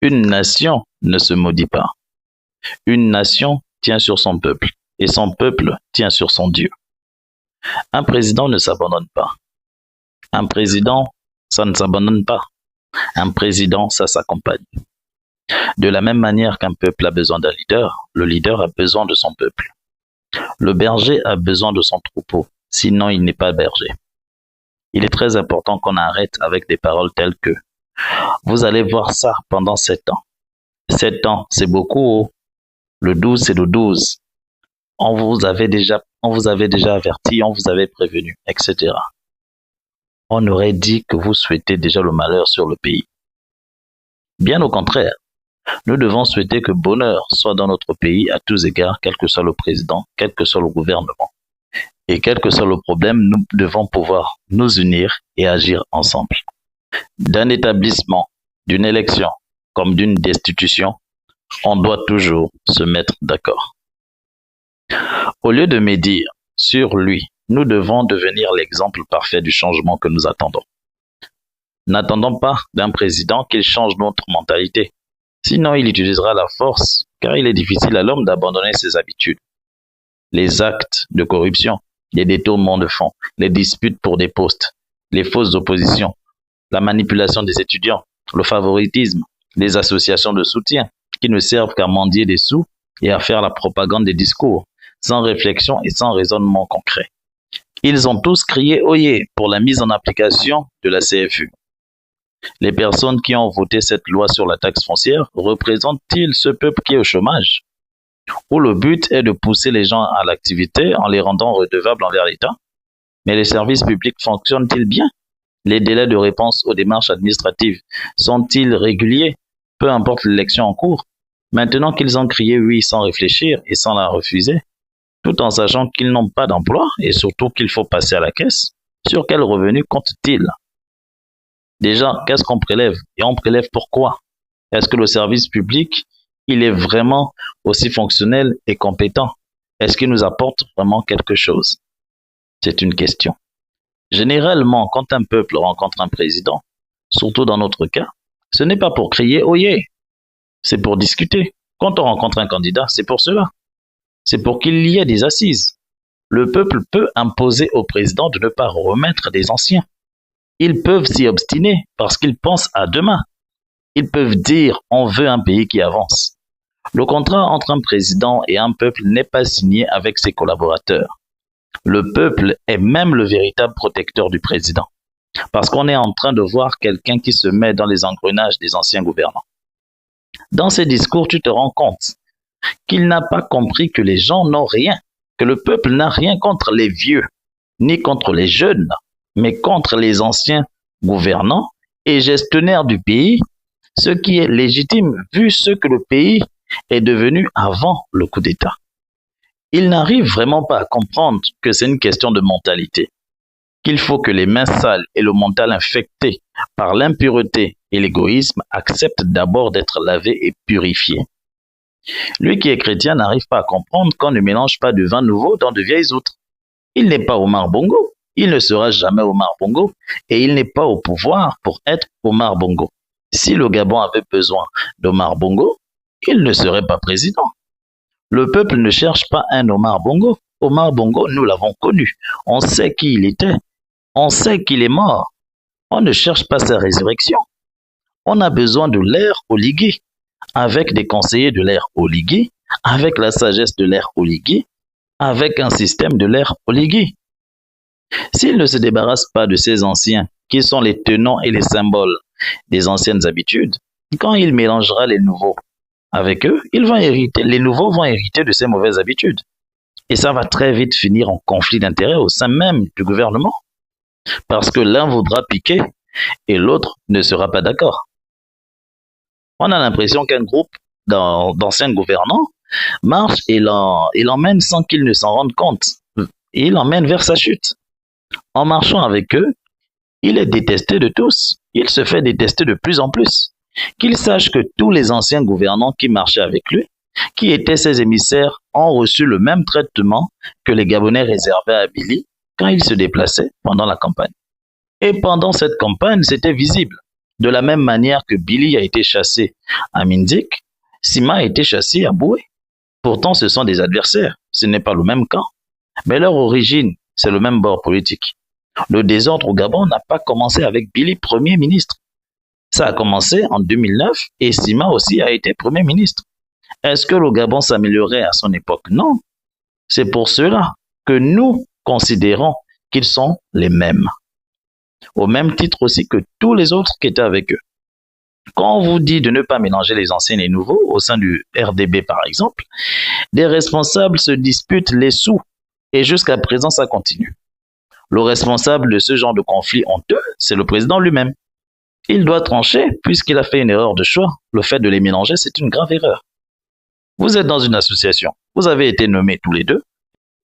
Une nation ne se maudit pas. Une nation tient sur son peuple et son peuple tient sur son Dieu. Un président ne s'abandonne pas. Un président, ça ne s'abandonne pas. Un président, ça s'accompagne. De la même manière qu'un peuple a besoin d'un leader, le leader a besoin de son peuple. Le berger a besoin de son troupeau, sinon il n'est pas berger. Il est très important qu'on arrête avec des paroles telles que « Vous allez voir ça pendant 7 ans. 7 ans, c'est beaucoup. Le 12, c'est le 12. On vous avait déjà averti, on vous avait prévenu, etc. » On aurait dit que vous souhaitez déjà le malheur sur le pays. Bien au contraire, nous devons souhaiter que bonheur soit dans notre pays à tous égards, quel que soit le président, quel que soit le gouvernement. Et quel que soit le problème, nous devons pouvoir nous unir et agir ensemble. D'un établissement, d'une élection, comme d'une destitution, on doit toujours se mettre d'accord. Au lieu de médire sur lui, nous devons devenir l'exemple parfait du changement que nous attendons. N'attendons pas d'un président qu'il change notre mentalité. Sinon, il utilisera la force, car il est difficile à l'homme d'abandonner ses habitudes. Les actes de corruption, les détournements de fonds, les disputes pour des postes, les fausses oppositions, la manipulation des étudiants, le favoritisme, les associations de soutien qui ne servent qu'à mendier des sous et à faire la propagande des discours, sans réflexion et sans raisonnement concret. Ils ont tous crié oyez pour la mise en application de la CFU. Les personnes qui ont voté cette loi sur la taxe foncière représentent-ils ce peuple qui est au chômage? Où le but est de pousser les gens à l'activité en les rendant redevables envers l'État? Mais les services publics fonctionnent-ils bien? Les délais de réponse aux démarches administratives sont-ils réguliers? Peu importe l'élection en cours. Maintenant qu'ils ont crié oui sans réfléchir et sans la refuser, tout en sachant qu'ils n'ont pas d'emploi et surtout qu'il faut passer à la caisse, sur quel revenu comptent-ils? Déjà, qu'est-ce qu'on prélève? Et on prélève pourquoi? Est-ce que le service public, il est vraiment aussi fonctionnel et compétent? Est-ce qu'il nous apporte vraiment quelque chose? C'est une question. Généralement, quand un peuple rencontre un président, surtout dans notre cas, ce n'est pas pour crier « oyez », c'est pour discuter. Quand on rencontre un candidat, c'est pour cela. C'est pour qu'il y ait des assises. Le peuple peut imposer au président de ne pas remettre des anciens. Ils peuvent s'y obstiner parce qu'ils pensent à demain. Ils peuvent dire « on veut un pays qui avance ». Le contrat entre un président et un peuple n'est pas signé avec ses collaborateurs. Le peuple est même le véritable protecteur du président. Parce qu'on est en train de voir quelqu'un qui se met dans les engrenages des anciens gouvernants. Dans ses discours, tu te rends compte qu'il n'a pas compris que les gens n'ont rien, que le peuple n'a rien contre les vieux, ni contre les jeunes, mais contre les anciens gouvernants et gestionnaires du pays, ce qui est légitime vu ce que le pays est devenu avant le coup d'État. Il n'arrive vraiment pas à comprendre que c'est une question de mentalité, qu'il faut que les mains sales et le mental infecté par l'impureté et l'égoïsme acceptent d'abord d'être lavés et purifiés. Lui qui est chrétien n'arrive pas à comprendre qu'on ne mélange pas de vin nouveau dans de vieilles outres. Il n'est pas Omar Bongo, il ne sera jamais Omar Bongo et il n'est pas au pouvoir pour être Omar Bongo. Si le Gabon avait besoin d'Omar Bongo, il ne serait pas président. Le peuple ne cherche pas un Omar Bongo. Omar Bongo, nous l'avons connu. On sait qui il était. On sait qu'il est mort. On ne cherche pas sa résurrection. On a besoin de l'ère Oligui, avec des conseillers de l'ère Oligui, avec la sagesse de l'ère Oligui, avec un système de l'ère Oligui. S'il ne se débarrasse pas de ces anciens, qui sont les tenants et les symboles des anciennes habitudes, quand il mélangera les nouveaux avec eux, les nouveaux vont hériter de ces mauvaises habitudes. Et ça va très vite finir en conflit d'intérêts au sein même du gouvernement. Parce que l'un voudra piquer et l'autre ne sera pas d'accord. On a l'impression qu'un groupe d'anciens gouvernants marche et l'emmène sans qu'ils ne s'en rendent compte. Et il l'emmène vers sa chute. En marchant avec eux, il est détesté de tous. Il se fait détester de plus en plus. Qu'il sache que tous les anciens gouvernants qui marchaient avec lui, qui étaient ses émissaires, ont reçu le même traitement que les Gabonais réservaient à Billy quand il se déplaçait pendant la campagne. Et pendant cette campagne, c'était visible. De la même manière que Billy a été chassé à Mindik, Sima a été chassé à Boué. Pourtant, ce sont des adversaires. Ce n'est pas le même camp. Mais leur origine, c'est le même bord politique. Le désordre au Gabon n'a pas commencé avec Billy, Premier ministre. Ça a commencé en 2009 et Sima aussi a été Premier ministre. Est-ce que le Gabon s'améliorait à son époque? Non. C'est pour cela que nous considérons qu'ils sont les mêmes. Au même titre aussi que tous les autres qui étaient avec eux. Quand on vous dit de ne pas mélanger les anciens et les nouveaux, au sein du RDB par exemple, des responsables se disputent les sous et jusqu'à présent ça continue. Le responsable de ce genre de conflit honteux, c'est le président lui-même. Il doit trancher puisqu'il a fait une erreur de choix. Le fait de les mélanger, c'est une grave erreur. Vous êtes dans une association, vous avez été nommés tous les deux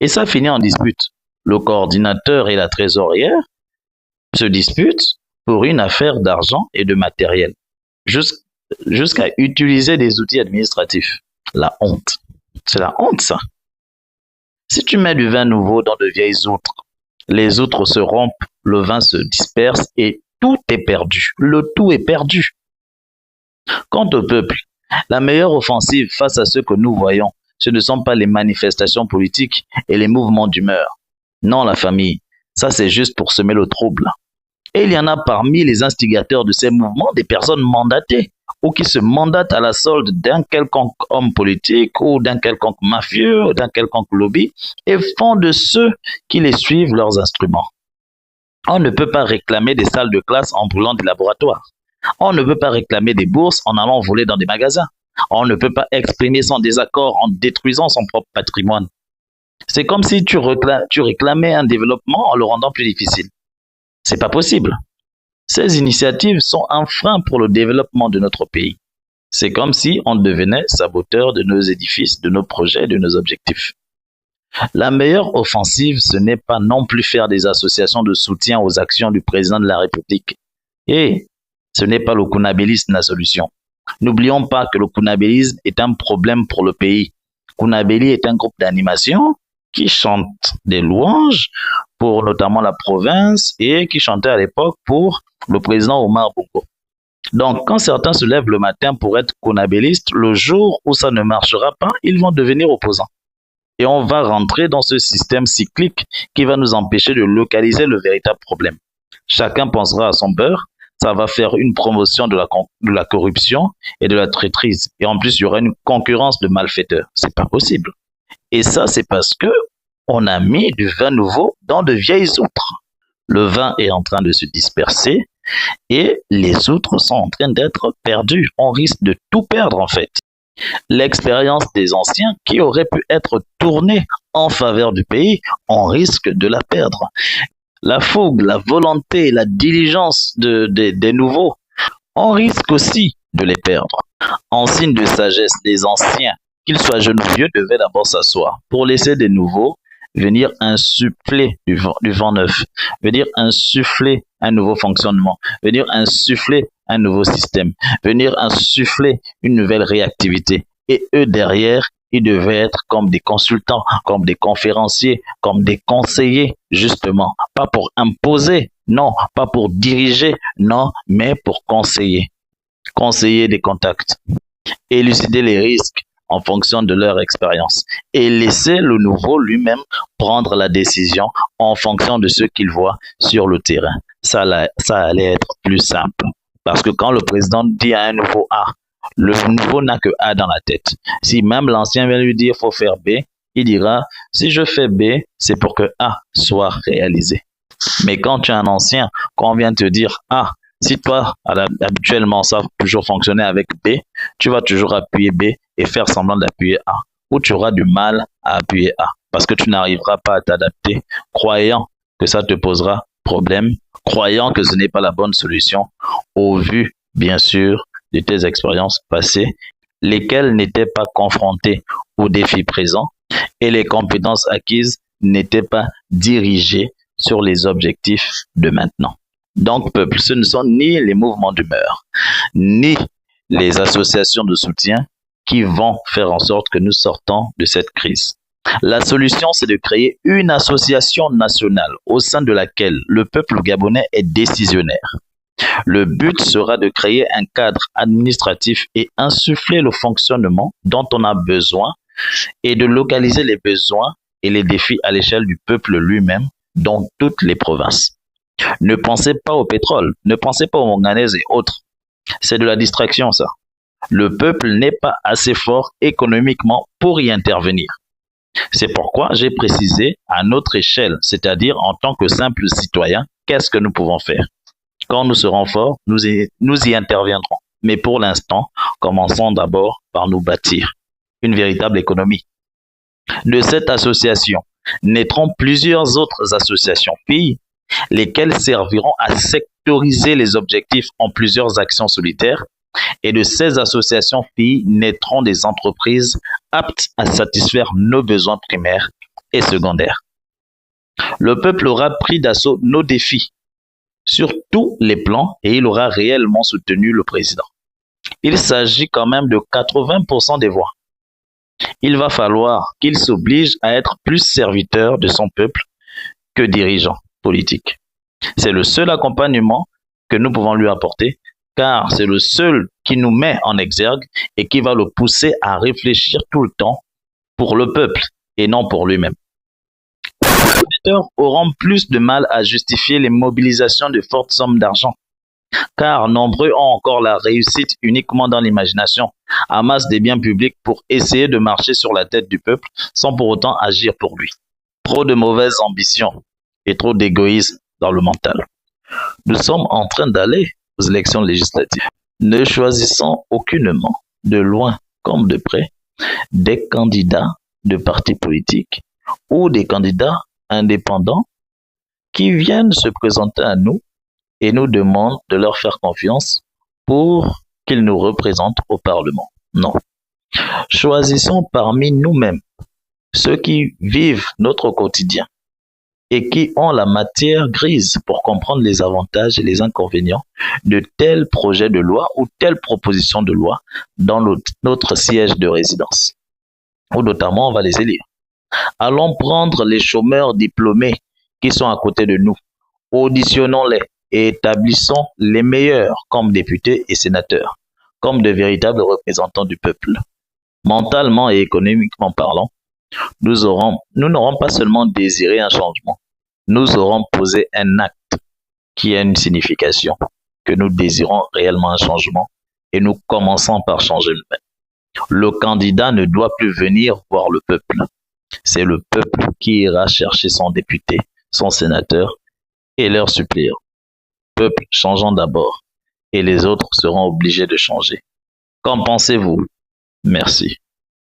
et ça finit en dispute. Le coordinateur et la trésorière se disputent pour une affaire d'argent et de matériel, jusqu'à utiliser des outils administratifs. La honte. C'est la honte, ça. Si tu mets du vin nouveau dans de vieilles outres, les outres se rompent, le vin se disperse et tout est perdu. Le tout est perdu. Quant au peuple, la meilleure offensive face à ce que nous voyons, ce ne sont pas les manifestations politiques et les mouvements d'humeur. Non, la famille, ça c'est juste pour semer le trouble. Et il y en a parmi les instigateurs de ces mouvements des personnes mandatées ou qui se mandatent à la solde d'un quelconque homme politique ou d'un quelconque mafieux ou d'un quelconque lobby et font de ceux qui les suivent leurs instruments. On ne peut pas réclamer des salles de classe en brûlant des laboratoires. On ne peut pas réclamer des bourses en allant voler dans des magasins. On ne peut pas exprimer son désaccord en détruisant son propre patrimoine. C'est comme si tu réclamais un développement en le rendant plus difficile. C'est pas possible. Ces initiatives sont un frein pour le développement de notre pays. C'est comme si on devenait saboteur de nos édifices, de nos projets, de nos objectifs. La meilleure offensive, ce n'est pas non plus faire des associations de soutien aux actions du président de la République. Et ce n'est pas le kounabélisme la solution. N'oublions pas que le kounabélisme est un problème pour le pays. Kounabéli est un groupe d'animation qui chante des louanges pour notamment la province et qui chantait à l'époque pour le président Omar Bongo. Donc, quand certains se lèvent le matin pour être kounabélistes, le jour où ça ne marchera pas, ils vont devenir opposants. Et on va rentrer dans ce système cyclique qui va nous empêcher de localiser le véritable problème. Chacun pensera à son beurre, ça va faire une promotion de la corruption et de la traîtrise. Et en plus, il y aura une concurrence de malfaiteurs. C'est pas possible. Et ça, c'est parce que on a mis du vin nouveau dans de vieilles outres. Le vin est en train de se disperser et les outres sont en train d'être perdues. On risque de tout perdre en fait. L'expérience des anciens qui aurait pu être tournée en faveur du pays, on risque de la perdre. La fougue, la volonté, la diligence des nouveaux, on risque aussi de les perdre. En signe de sagesse, les anciens, qu'ils soient jeunes ou vieux, devaient d'abord s'asseoir pour laisser des nouveaux venir insuffler du vent neuf, venir insuffler un nouveau fonctionnement, venir insuffler un nouveau système, venir insuffler une nouvelle réactivité. Et eux derrière, ils devaient être comme des consultants, comme des conférenciers, comme des conseillers, justement. Pas pour imposer, non, pas pour diriger, non, mais pour conseiller. Conseiller des contacts, élucider les risques en fonction de leur expérience et laisser le nouveau lui-même prendre la décision en fonction de ce qu'il voit sur le terrain. Ça allait être plus simple. Parce que quand le président dit à un nouveau A, le nouveau n'a que A dans la tête. Si même l'ancien vient lui dire faut faire B, il dira si je fais B, c'est pour que A soit réalisé. Mais quand tu es un ancien, quand on vient te dire A, si toi, habituellement, ça a toujours fonctionné avec B, tu vas toujours appuyer B et faire semblant d'appuyer A. Ou tu auras du mal à appuyer A parce que tu n'arriveras pas à t'adapter, croyant que ça te posera problème, croyant que ce n'est pas la bonne solution, au vu, bien sûr, de tes expériences passées, lesquelles n'étaient pas confrontées aux défis présents et les compétences acquises n'étaient pas dirigées sur les objectifs de maintenant. Donc, peuple, ce ne sont ni les mouvements d'humeur, ni les associations de soutien qui vont faire en sorte que nous sortons de cette crise. La solution, c'est de créer une association nationale au sein de laquelle le peuple gabonais est décisionnaire. Le but sera de créer un cadre administratif et insuffler le fonctionnement dont on a besoin et de localiser les besoins et les défis à l'échelle du peuple lui-même dans toutes les provinces. Ne pensez pas au pétrole, ne pensez pas aux manganèses et autres. C'est de la distraction, ça. Le peuple n'est pas assez fort économiquement pour y intervenir. C'est pourquoi j'ai précisé à notre échelle, c'est-à-dire en tant que simples citoyens, qu'est-ce que nous pouvons faire. Quand nous serons forts, nous y interviendrons. Mais pour l'instant, commençons d'abord par nous bâtir une véritable économie. De cette association naîtront plusieurs autres associations filles, lesquelles serviront à sectoriser les objectifs en plusieurs actions solitaires. Et de ces associations filles naîtront des entreprises aptes à satisfaire nos besoins primaires et secondaires. Le peuple aura pris d'assaut nos défis sur tous les plans et il aura réellement soutenu le président. Il s'agit quand même de 80% des voix. Il va falloir qu'il s'oblige à être plus serviteur de son peuple que dirigeant politique. C'est le seul accompagnement que nous pouvons lui apporter, car c'est le seul qui nous met en exergue et qui va le pousser à réfléchir tout le temps pour le peuple et non pour lui-même. Les électeurs auront plus de mal à justifier les mobilisations de fortes sommes d'argent, car nombreux ont encore la réussite uniquement dans l'imagination, amassent des biens publics pour essayer de marcher sur la tête du peuple sans pour autant agir pour lui. Trop de mauvaises ambitions et trop d'égoïsme dans le mental. Nous sommes en train d'aller aux élections législatives. Ne choisissons aucunement, de loin comme de près, des candidats de partis politiques ou des candidats indépendants qui viennent se présenter à nous et nous demandent de leur faire confiance pour qu'ils nous représentent au Parlement. Non. Choisissons parmi nous-mêmes ceux qui vivent notre quotidien et qui ont la matière grise pour comprendre les avantages et les inconvénients de tel projet de loi ou telle proposition de loi dans notre siège de résidence. Ou notamment, on va les élire. Allons prendre les chômeurs diplômés qui sont à côté de nous, auditionnons-les et établissons les meilleurs comme députés et sénateurs, comme de véritables représentants du peuple. Mentalement et économiquement parlant, nous n'aurons pas seulement désiré un changement, nous aurons posé un acte qui a une signification, que nous désirons réellement un changement et nous commençons par changer nous-mêmes. Le candidat ne doit plus venir voir le peuple. C'est le peuple qui ira chercher son député, son sénateur et leur suppléant. Peuple changeant d'abord et les autres seront obligés de changer. Qu'en pensez-vous? Merci.